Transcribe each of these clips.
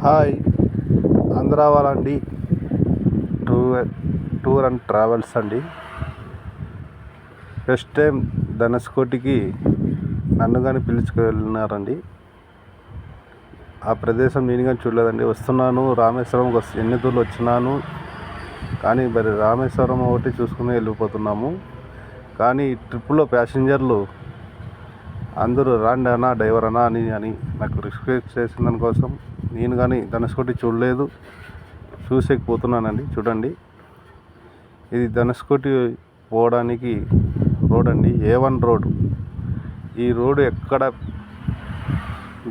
Hi, Andhra వాళ్ళండి. Tour and travels అండి. First time ధనుష్కోటికి నన్ను కానీ పిలుచుకెళ్ళినారండి. ఆ ప్రదేశం నేను కానీ చూడలేదండి. వస్తున్నాను రామేశ్వరం ఎన్ని దూరం వచ్చినాను, కానీ మరి రామేశ్వరం ఒకటి చూసుకుని వెళ్ళిపోతున్నాము. కానీ ఈ ట్రిప్లో ప్యాసింజర్లు అందరూ రాండి అన్నా డ్రైవర్ అన్నా అని నాకు రిక్వెస్ట్ చేసిన దానికోసం నేను కానీ ధనుష్కోటి చూడలేదు, చూసేకపోతున్నానండి. చూడండి, ఇది ధనుష్కోటి పోవడానికి రోడ్ అండి, A1 రోడ్. ఈ రోడ్డు ఎక్కడ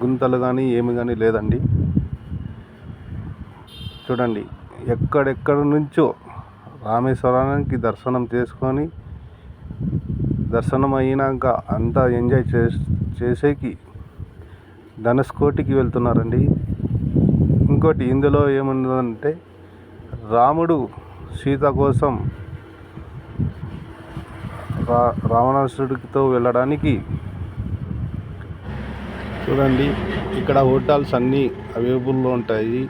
గుంతలు కానీ ఏమి కానీ లేదండి. చూడండి, ఎక్కడెక్కడ నుంచో రామేశ్వరానికి దర్శనం చేసుకొని, దర్శనం అయినాక అంతా ఎంజాయ్ చేసేకి ధనుష్కోటికి వెళ్తున్నారండి. ఇంకోటి ఇందులో ఏముందంటే, రాముడు సీత కోసం రావణాసుడితో వెళ్ళడానికి చూడండి, ఇక్కడ హోటల్స్ అన్నీ అవైలబుల్లో ఉంటాయి.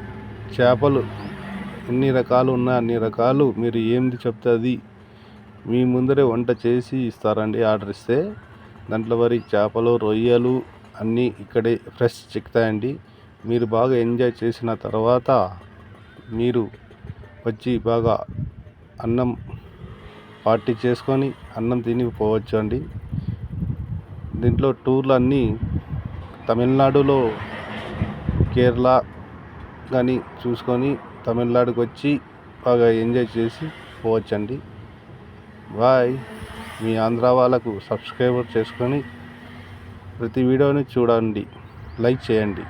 చేపలు ఎన్ని రకాలు ఉన్నాయి అన్ని రకాలు మీరు ఏంది చెప్తే అది మీ ముందరే వంట చేసి ఇస్తారండి. ఆర్డర్ ఇస్తే దాంట్లో వరి చేపలు, రొయ్యలు అన్నీ ఇక్కడే ఫ్రెష్ చిక్కుతాయండి. మీరు బాగా ఎంజాయ్ చేసిన తర్వాత మీరు వచ్చి బాగా అన్నం పార్టీ చేసుకొని అన్నం తిని పోవచ్చు అండి. దీంట్లో టూర్లు అన్నీ తమిళనాడులో కేరళ కానీ చూసుకొని తమిళనాడుకి వచ్చి బాగా ఎంజాయ్ చేసి పోవచ్చండి. బాయ్. మీ ఆంధ్ర వాళ్ళకు సబ్స్క్రైబర్ చేసుకొని ప్రతి వీడియోని చూడండి, లైక్ చేయండి.